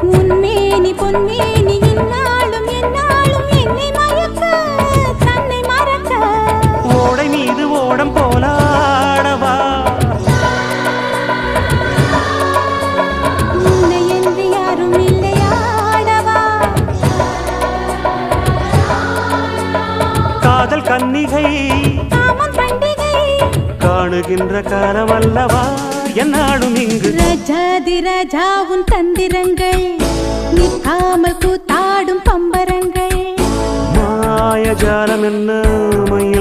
உன்மேனி பொன்மேனி இந்நாளும் எந்நாளும் என்னை மயக்க தன்னை மறக்க ஓடை மீது ஓடம் போலாடவா உன்னை என்று யாரும் இல்லையாடவா காதல் கன்னிகை காமம் பண்டிகை காணுகின்ற காலம் அல்லவா என்னாலும் இங்கு ரஜாதி ராஜாவும் தந்திரங்கள் நிற்காமல் கூத்தாடும் பம்பரங்கள் மாயஜாலம் என்ன மைய